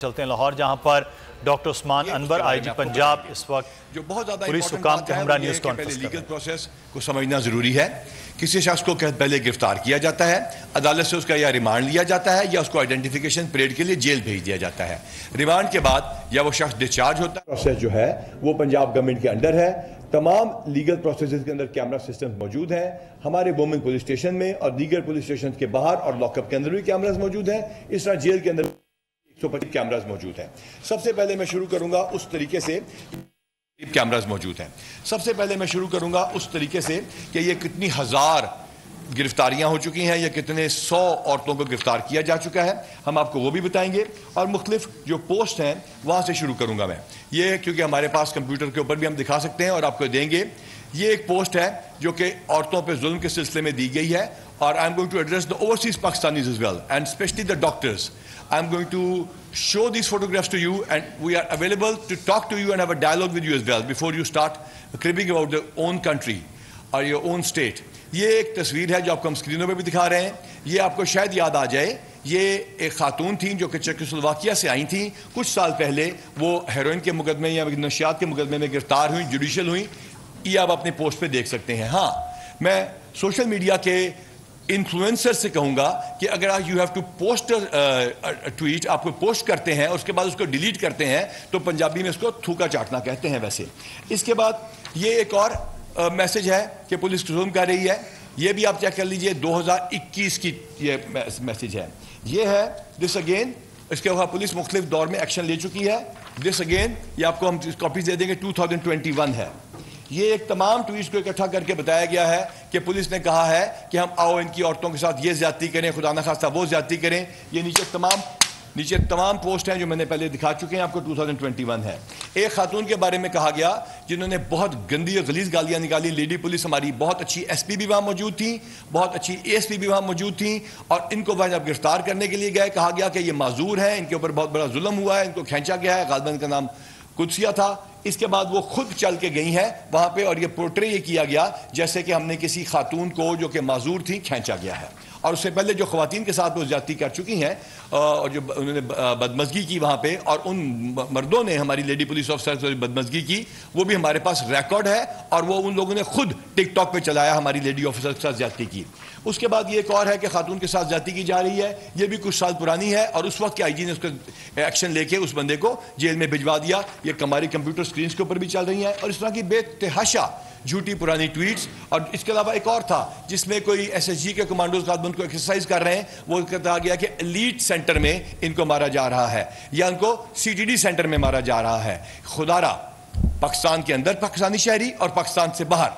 چلتے ہیں لاہور، جہاں پر ڈاکٹر عثمان انور آئی جی پنجاب اس وقت جو بہت زیادہ پولیس حکام کے ہمراہ نیوز کانفرنس لیگل پروسیس کو سمجھنا ضروری ہے۔ کسی شخص کو پہلے گرفتار کیا جاتا ہے، عدالت سے اس کا یا ریمانڈ لیا جاتا ہے یا اس کو آئیڈینٹیفیکیشن پریڈ کے لیے جیل بھیج دیا جاتا ہے۔ ریمانڈ کے بعد یا وہ شخص ڈسچارج ہوتا ہے۔ پروسیس جو ہے وہ پنجاب گورنمنٹ کے انڈر ہے۔ تمام لیگل پروسیسز کے اندر کیمرہ سسٹم موجود ہیں۔ ہمارے وومن پولیس اسٹیشن میں اور دیگر پولیس اسٹیشن کے باہر اور لاک اپ کے اندر بھی کیمراز موجود ہیں۔ اس طرح جیل کے اندر 125 کیمراز موجود ہیں۔ سب سے پہلے میں شروع کروں گا اس طریقے سے کیمراز موجود ہیں۔ سب سے پہلے میں شروع کروں گا اس طریقے سے کہ یہ کتنی ہزار گرفتاریاں ہو چکی ہیں یا کتنے 100 عورتوں کو گرفتار کیا جا چکا ہے، ہم آپ کو وہ بھی بتائیں گے، اور مختلف جو پوسٹ ہیں وہاں سے شروع کروں گا میں۔ یہ کیونکہ ہمارے پاس کمپیوٹر کے اوپر بھی ہم دکھا سکتے ہیں اور آپ کو دیں گے۔ یہ ایک پوسٹ ہے جو کہ عورتوں پہ ظلم کے سلسلے میں دی گئی ہے، اور I am going to address the overseas Pakistanis as well and specially the doctors. I am going to show these photographs to you, and we are available to talk to you and have a dialogue with you as well before you start cribbing about your own country or your own state. یہ ایک تصویر ہے جو آپ کو ہم اسکرینوں پہ بھی دکھا رہے ہیں۔ یہ آپ کو شاید یاد آ جائے، یہ ایک خاتون تھیں جو کہ چیکوسلوواکیہ سے آئی تھیں۔ کچھ سال پہلے وہ ہیروئن کے مقدمے یا نشیات کے مقدمے میں گرفتار ہوئیں، جوڈیشل ہوئیں۔ یہ آپ اپنے پوسٹ پہ دیکھ سکتے ہیں۔ ہاں، میں سوشل میڈیا کے انفلوئنسر سے کہوں گا کہ اگر آپ you have to post tweet, آپ کو پوسٹ کرتے ہیں اور اس کے بعد اس کو ڈیلیٹ کرتے ہیں تو پنجابی میں اس کو تھوکا چاٹنا کہتے ہیں ویسے۔ اس کے بعد یہ ایک اور میسج ہے کہ پولیس ظلم کر رہی ہے، یہ بھی آپ چیک کر لیجئے، 2021 کی یہ میسج ہے۔ یہ ہے دس اگین، اس کے بعد پولیس مختلف دور میں ایکشن لے چکی ہے۔ دس اگین، یہ آپ کو ہم کاپیز دے دیں گے، 2021 ہے۔ یہ ایک تمام ٹویٹس کو اکٹھا کر کے بتایا گیا ہے کہ پولیس نے کہا ہے کہ ہم آؤ ان کی عورتوں کے ساتھ یہ زیادتی کریں، خدا نخواستہ وہ زیادتی کریں۔ یہ نیچے تمام پوسٹ ہیں جو میں نے پہلے دکھا چکے ہیں آپ کو، 2021 ہے۔ ایک خاتون کے بارے میں کہا گیا جنہوں نے بہت گندی اور غلیظ گالیاں نکالی، لیڈی پولیس ہماری بہت اچھی ایس پی بھی وہاں موجود تھیں، بہت اچھی اے ایس پی بھی وہاں موجود تھیں، اور ان کو وہاں جب گرفتار کرنے کے لیے گئے کہا گیا کہ یہ معذور ہیں، ان کے اوپر بہت بڑا ظلم ہوا ہے، ان کو کھینچا گیا ہے، غالباً کا نام قدسیہ تھا۔ اس کے بعد وہ خود چل کے گئی ہیں وہاں پہ، اور یہ پورٹرے یہ کیا گیا جیسے کہ ہم نے کسی خاتون کو جو کہ معذور تھی کھینچا گیا ہے۔ اور اس سے پہلے جو خواتین کے ساتھ وہ زیادتی کر چکی ہیں اور جو انہوں نے بدمزگی کی وہاں پہ، اور ان مردوں نے ہماری لیڈی پولیس آفیسر سے بدمزگی کی، وہ بھی ہمارے پاس ریکارڈ ہے، اور وہ ان لوگوں نے خود ٹک ٹاک پہ چلایا ہماری لیڈی آفیسر کے ساتھ زیادتی کی۔ اس کے بعد یہ ایک اور ہے کہ خاتون کے ساتھ زیادتی کی جا رہی ہے، یہ بھی کچھ سال پرانی ہے، اور اس وقت کے آئی جی نے اس کو ایکشن لے کے اس بندے کو جیل میں بھجوا دیا۔ یہ ہماری کمپیوٹر سکرینز کے اوپر بھی چل رہی ہیں، اور اس طرح کی بے تحاشا جھوٹی پرانی ٹویٹس۔ اور اس کے علاوہ ایک اور تھا جس میں کوئی ایس ایس جی کے کمانڈوز غالباً کو ایکسرسائز کر رہے ہیں، وہ کہا گیا کہ ایلیٹ سینٹر میں ان کو مارا جا رہا ہے یا ان کو سی ٹی ڈی سینٹر میں مارا جا رہا ہے۔ خدا را پاکستان کے اندر پاکستانی شہری اور پاکستان سے باہر،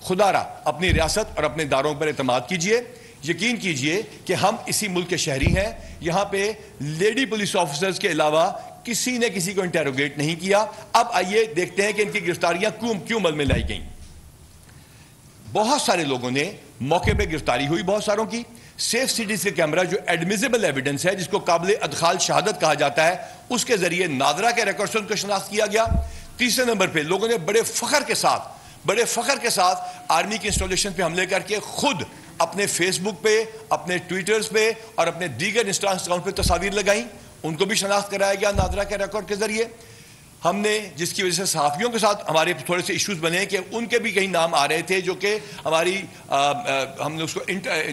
خدا را اپنی ریاست اور اپنے اداروں پر اعتماد کیجئے۔ یقین کیجئے کہ ہم اسی ملک کے شہری ہیں۔ یہاں پہ لیڈی پولیس آفیسرز کے علاوہ کسی نے کسی کو انٹیروگیٹ نہیں کیا۔ اب آئیے دیکھتے ہیں کہ ان کی گرفتاریاں کیوں عمل میں لائی گئیں۔ بہت سارے لوگوں نے موقع پہ گرفتاری ہوئی، بہت ساروں کی۔ سیف سٹیز کے کیمرہ جو ایڈمیزیبل ایویڈنس ہے، جس کو قابل ادخال شہادت کہا جاتا ہے، اس کے ذریعے نادرا کے ریکارڈز کو شناخت کیا گیا۔ تیسرے نمبر پہ لوگوں نے بڑے فخر کے ساتھ آرمی کی انسٹالیشن پہ حملے کر کے خود اپنے فیس بک پہ، اپنے ٹویٹرز پہ اور اپنے دیگر انسٹاگرام اکاؤنٹ پہ تصاویر لگائیں، ان کو بھی شناخت کرایا گیا نادرا کے ریکارڈ کے ذریعے۔ ہم نے جس کی وجہ سے صحافیوں کے ساتھ ہمارے تھوڑے سے ایشوز بنے کہ ان کے بھی کئی نام آ رہے تھے جو کہ ہماری ہم نے اس کو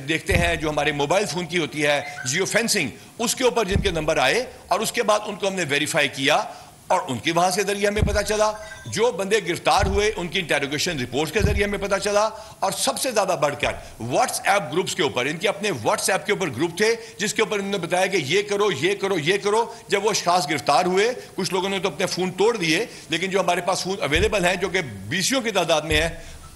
دیکھتے ہیں جو ہمارے موبائل فون کی ہوتی ہے جیو فینسنگ، اس کے اوپر جن کے نمبر آئے، اور اس کے بعد ان کو ہم نے ویریفائی کیا، اور ان کے وہاں سے ذریعے ہمیں پتا چلا جو بندے گرفتار ہوئے ان کی انٹیروگیشن رپورٹس کے ذریعے ہمیں پتا چلا۔ اور سب سے زیادہ بڑھ کر واٹس ایپ گروپس کے اوپر، ان کے اپنے واٹس ایپ کے اوپر گروپ تھے جس کے اوپر انہوں نے بتایا کہ یہ کرو یہ کرو یہ کرو۔ جب وہ اشخاص گرفتار ہوئے، کچھ لوگوں نے تو اپنے فون توڑ دیے، لیکن جو ہمارے پاس فون اویلیبل ہیں جو کہ 20 کی تعداد میں ہیں،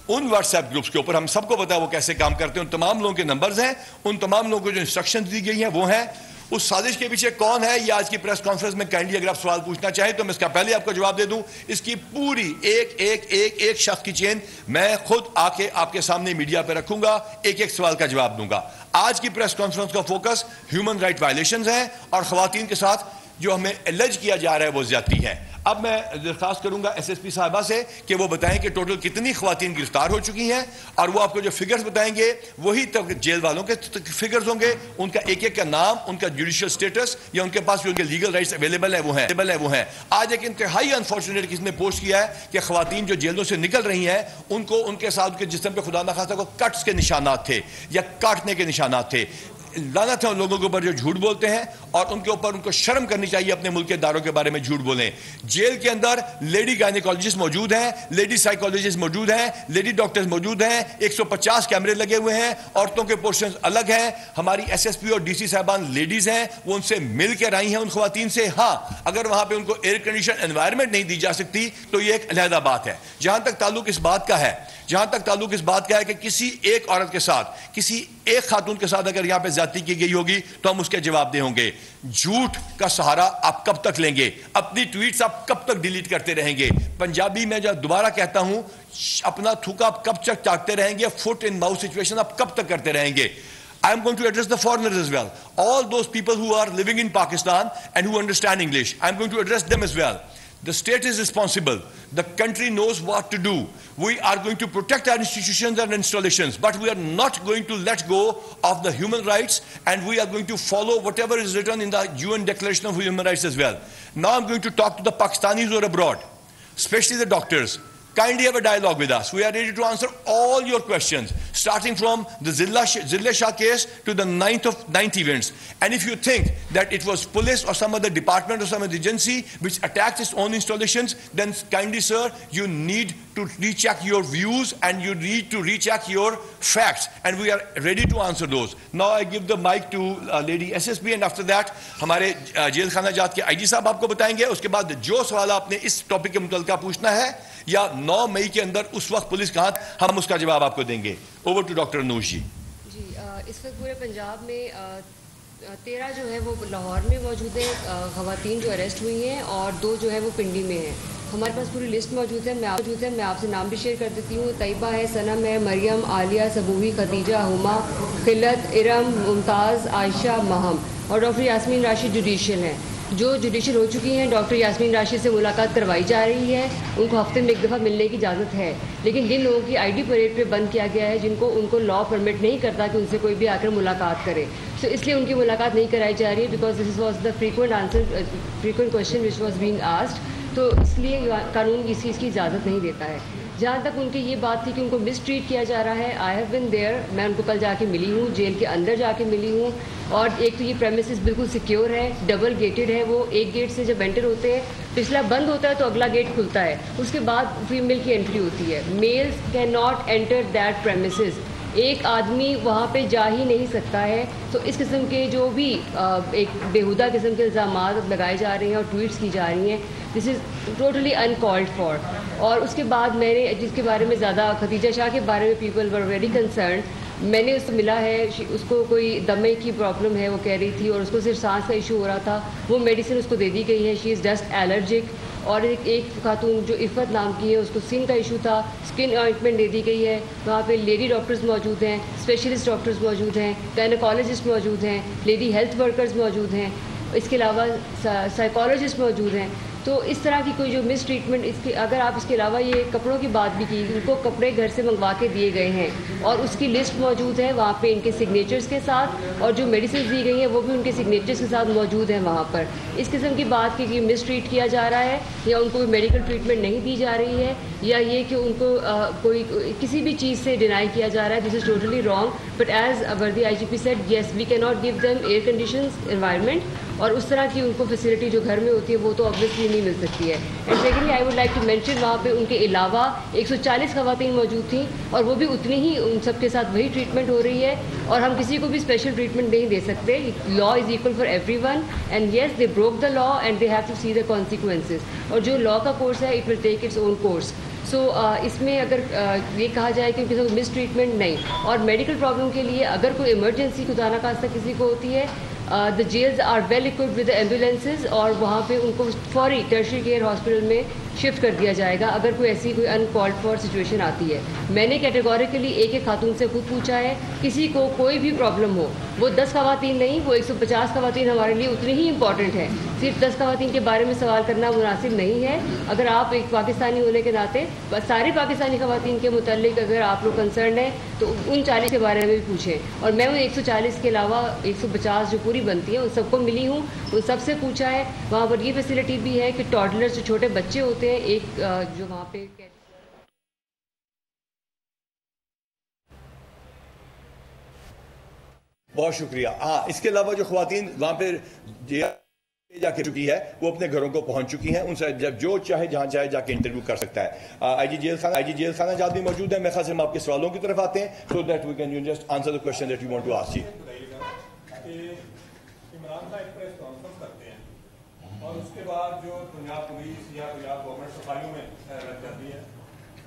ان واٹس ایپ گروپس کے اوپر ہم سب کو پتا ہے وہ کیسے کام کرتے ہیں، ان تمام لوگوں کے نمبرز ہیں، ان تمام لوگوں کو جو انسٹرکشنز دی گئی ہیں وہ ہیں۔ اس سازش کے پیچھے کون ہے یہ آج کی پریس کانفرنس میں کائنڈلی اگر آپ سوال پوچھنا چاہیں تو میں اس کا پہلے آپ کو جواب دے دوں۔ اس کی پوری ایک شخص کی چین میں خود آ کے آپ کے سامنے میڈیا پہ رکھوں گا، ایک سوال کا جواب دوں گا۔ آج کی پریس کانفرنس کا فوکس ہیومن رائٹ وائلیشنز ہیں اور خواتین کے ساتھ جو ہمیں الج کیا جا رہا ہے وہ زیادتی ہے۔ اب میں درخواست کروں گا ایس ایس پی صاحبہ سے کہ وہ بتائیں کہ ٹوٹل کتنی خواتین گرفتار ہو چکی ہیں, اور وہ آپ کو جو فگرز بتائیں گے وہی جیل والوں کے فگرز ہوں گے, ان کا ایک ایک کا نام, ان کا جوڈیشل سٹیٹس یا ان کے پاس جو ان کے لیگل رائٹس اویلیبل ہیں وہ ہیں. آج ایک انتہائی انفارچونیٹ کسی نے پوسٹ کیا ہے کہ خواتین جو جیلوں سے نکل رہی ہیں ان کو ان کے ساتھ ان کے جسم پہ خدا نخواستہ کو کٹس کے نشانات تھے یا کاٹنے کے نشانات تھے. لعنت ہے ان لوگوں کے اوپر جو جھوٹ بولتے ہیں, اور ان کے اوپر ان کو شرم کرنی چاہیے اپنے ملک کے اداروں کے بارے میں جھوٹ بولیں. جیل کے اندر لیڈی گائنیکالوجسٹ موجود ہیں, لیڈی سائیکالوجسٹ موجود ہیں, لیڈی ڈاکٹرز موجود ہیں, 150 کیمرے لگے ہوئے ہیں, عورتوں کے پورشنز الگ ہیں. ہماری ایس ایس پی اور ڈی سی صاحبان لیڈیز ہیں, وہ ان سے مل کے آئی ہیں ان خواتین سے. ہاں, اگر وہاں پہ ان کو ایئر کنڈیشن انوائرمنٹ نہیں دی جا سکتی تو یہ ایک علیحدہ بات ہے. جہاں تک تعلق اس بات کا ہے کہ کسی ایک عورت کے ساتھ, کسی ایک خاتون کے ساتھ اگر یہاں پہ زیادتی کی گئی ہوگی تو ہم اس کے جواب دے ہوں گے. جھوٹ کا سہارا آپ کب تک لیں گے؟ اپنی ٹویٹس آپ کب تک ڈیلیٹ کرتے رہیں گے؟ پنجابی میں جب دوبارہ کہتا ہوں, اپنا تھوکا آپ کب تک چاٹتے رہیں گے؟ فٹ ان ماؤتھ سچویشن آپ کب تک کرتے رہیں گے؟ I am going to address the foreigners as well. All those people who are living in Pakistan and who understand English, I am going to address them as well. The state is responsible. The country knows what to do. We are going to protect our institutions and installations, but we are not going to let go of the human rights, and we are going to follow whatever is written in the UN Declaration of Human Rights as well. Now I'm going to talk to the Pakistanis who are abroad, especially the doctors. Kindly have a dialogue with us. We are ready to answer all your questions, starting from the Zilla Shah case to the ninth events. And if you think that it was police or some other department or some other agency which attacked its own installations, then kindly, sir, you need to recheck your views and you need to recheck your facts. And we are ready to answer those. Now I give the mic to Lady SSP, and after that, ہمارے jail خانہ جات کے آئی جی صاحب آپ کو بتائیں گے. اس کے بعد جو سوال آپ نے اس ٹاپک کے متعلقہ پوچھنا ہے یا 9 مئی کے اندر اس وقت پولیس کہاں, ہم اس کا جواب آپ کو دیں گے. اوور ٹو ڈاکٹر انوش جی. جی, اس وقت پورے پنجاب میں 13 جو ہے وہ لاہور میں موجود ہیں خواتین جو اریسٹ ہوئی ہیں, اور 2 جو ہے وہ پنڈی میں ہیں. ہمارے پاس پوری لسٹ موجود ہے, میں آپ سے نام بھی شیئر کر دیتی ہوں. طیبہ ہے, صنم ہے, مریم, عالیہ, صبوحی, خدیجہ, ہما, خلت, ارم, ممتاز, عائشہ, مہم, اور ڈاکٹر یاسمین راشد جوڈیشل ہیں. جو جوڈیشل ہو چکی ہیں ڈاکٹر یاسمین راشد سے ملاقات کروائی جا رہی ہے. ان کو ہفتے میں 1 دفعہ ملنے کی اجازت ہے, لیکن جن لوگوں کی ID پریڈ پہ بند کیا گیا ہے, جن کو ان کو لا پرمٹ نہیں کرتا کہ ان سے کوئی بھی آ کر ملاقات کرے, تو اس لیے ان کی ملاقات نہیں کرائی جا رہی ہے. Because this was the frequent question which was being asked, تو اس لیے قانون اس چیز کی اجازت نہیں دیتا ہے. جہاں تک ان کی یہ بات تھی کہ ان کو مس ٹریٹ کیا جا رہا ہے, آئی ہیو بن دیئر, میں ان کو کل جا کے ملی ہوں, جیل کے اندر جا کے ملی ہوں. اور ایک تو یہ پریمیسز بالکل سیکیور ہے, ڈبل گیٹڈ ہے. وہ ایک گیٹ سے جب انٹر ہوتے ہیں, پچھلا بند ہوتا ہے تو اگلا گیٹ کھلتا ہے, اس کے بعد فیمیل کی انٹری ہوتی ہے. Males can not enter that premises. ایک آدمی وہاں پہ جا ہی نہیں سکتا ہے. تو اس قسم کے جو بھی ایک بیہودہ قسم کے الزامات لگائے جا رہے ہیں اور ٹویٹس کی جا رہی ہیں, دس از ٹوٹلی انکالڈ فار. اور اس کے بعد میں نے جس کے بارے میں زیادہ, خدیجہ شاہ کے بارے میں پیپل ور ویری کنسرنڈ. میں نے اس سے ملا ہے, اس کو کوئی دمے کی پرابلم ہے وہ کہہ رہی تھی, اور اس کو صرف سانس کا ایشو ہو رہا تھا. وہ میڈیسن اس کو دے دی گئی ہے, شی از ڈسٹ الرجک. اور ایک خاتون جو عفت نام کی ہے, اس کو اسکن کا ایشو تھا, اسکن آئنٹمنٹ دے دی گئی ہے. وہاں پہ لیڈی ڈاکٹرز موجود ہیں, اسپیشلسٹ ڈاکٹرز موجود ہیں, گائنیکالوجسٹ موجود ہیں, لیڈی ہیلتھ ورکرز موجود ہیں, اس کے علاوہ سائیکالوجسٹ موجود ہیں. تو اس طرح کی کوئی جو مس ٹریٹمنٹ, اس کے اگر آپ اس کے علاوہ یہ کپڑوں کی بات بھی کی, ان کو کپڑے گھر سے منگوا کے دیے گئے ہیں, اور اس کی لسٹ موجود ہے وہاں پہ ان کے سگنیچرز کے ساتھ, اور جو میڈیسنز دی گئی ہیں وہ بھی ان کے سگنیچرز کے ساتھ موجود ہیں وہاں پر. اس قسم کی بات کہ مس ٹریٹ کیا جا رہا ہے, یا ان کو کوئی میڈیکل ٹریٹمنٹ نہیں دی جا رہی ہے, یا یہ کہ ان کو کوئی کسی بھی چیز سے ڈینائی کیا جا رہا ہے, this is totally wrong. But as worthy IGP said, yes we can not give them air conditions environment, اور اس طرح کی ان کو فیسلٹی جو گھر میں ہوتی ہے وہ تو آبویسلی نہیں مل سکتی ہے. And secondly I would like to mention, وہاں پہ ان کے علاوہ 140 خواتین موجود تھیں, اور وہ بھی اتنی ہی ان سب کے ساتھ وہی ٹریٹمنٹ ہو رہی ہے, اور ہم کسی کو بھی اسپیشل ٹریٹمنٹ نہیں دے سکتے. Law is equal for every one, and yes they broke the law and they have to see the consequences. اور جو لا کا کورس ہے, it will take its own course. So اس میں اگر یہ کہا جائے کہ مس ٹریٹمنٹ نہیں, اور میڈیکل پرابلم کے لیے اگر کوئی ایمرجنسی خدا نخواستہ کسی کو ہوتی ہے, The jails are well equipped with the ambulances اور وہاں پہ ان کو فوری ٹرشری کیئر ہاسپٹل میں شفٹ کر دیا جائے گا اگر کوئی ایسی کوئی انکالڈ فار سچویشن آتی ہے. میں نے کیٹیگوریکلی ایک خاتون سے خود پوچھا ہے, کسی کو کوئی بھی پرابلم ہو, وہ 10 خواتین نہیں, وہ 150 خواتین ہمارے لیے اتنی ہی امپورٹنٹ ہے. صرف 10 خواتین کے بارے میں سوال کرنا مناسب نہیں ہے. اگر آپ ایک پاکستانی ہونے کے ناطے ساری پاکستانی خواتین کے متعلق اگر آپ لوگ کنسرنڈ ہیں تو ان 40 کے بارے میں بھی پوچھیں. اور میں ان 140 کے علاوہ 150 جو پوری بنتی ہیں ان سب کو ملی ہوں, ان سب سے پوچھا ہے. وہاں پر یہ فیسلٹی بھی ہے کہ ٹاڈلرز جو چھوٹے بچے ہوتے ہیں, ایک جو وہاں پہ بہت شکریہ. ہاں, اس کے علاوہ جو خواتین وہاں پہ جا کے چکی ہے وہ اپنے گھروں کو پہنچ چکی ہیں. ان سے جب جو چاہے جہاں چاہے جا کے انٹرویو کر سکتا ہے. آئی جی جیل خانہ جات بھی موجود ہے. میرے خیال سے ہم آپ کے سوالوں کی طرف آتے ہیں so that we can just answer the question that you want to ask. Imran Khan ایک پریس کانفرنس کرتے ہیں اور اس کے بعد جو پنجاب پولیس یا پنجاب گورنمنٹ صفائیوں میں رد کرتی ہے,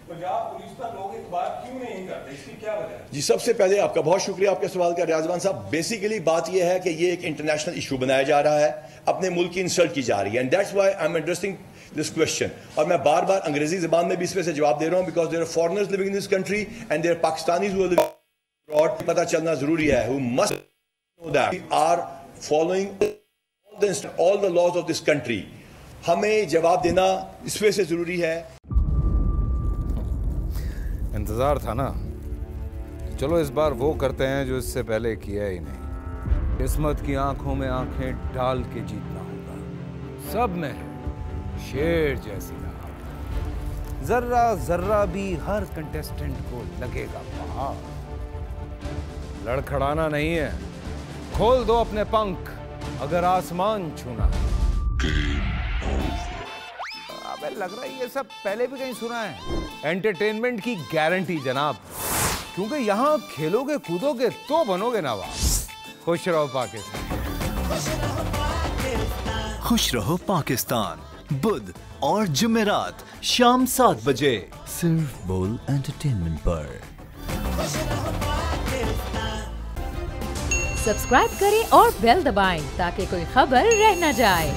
پنجاب پولیس پر لوگ ایک بات کیوں نہیں کرتے, اس کی کیا وجہ ہے؟ جی, سب سے پہلے آپ کا بہت شکریہ آپ کے سوال کا ریاضوان صاحب. بیسیکلی بات یہ ہے کہ یہ ایک انٹرنیشنل ایشو بنایا جا رہا ہے, اپنے ملک کی انسلٹ کی جا رہی ہے, and that's why I am addressing this question. اور میں بار بار انگریزی زبان میں بھی اس پہ سے جواب دے رہا ہوں because there are foreigners living in this country and there are Pakistanis who abroad. پتہ چلنا ضروری ہے who must know that we are following all the laws of this country. ہمیں جواب دینا اس وجہ سے ضروری ہے. انتظار تھا نا, چلو اس بار وہ کرتے ہیں جو اس سے پہلے کیا ہی نہیں. قسمت کی آنکھوں میں آنکھیں ڈال کے جیتنا ہوگا. سب میں شیر جیسی راہ, ذرہ ذرہ بھی ہر کنٹیسٹنٹ کو لگے گا پہاڑ. لڑکھڑانا نہیں ہے, کھول دو اپنے پنکھ اگر آسمان چھونا ہے. ابے لگ رہا ہے یہ سب پہلے بھی کہیں سنا ہے. انٹرٹینمنٹ کی گارنٹی جناب, کیونکہ یہاں کھیلو گے کودو گے تو بنو گے نواب. خوش رہو پاکستان. خوش رہو پاکستان, بدھ اور جمعرات شام 7 بجے صرف بول انٹرٹینمنٹ پر. سبسکرائب کریں اور بیل دبائیں تاکہ کوئی خبر رہ نہ جائے.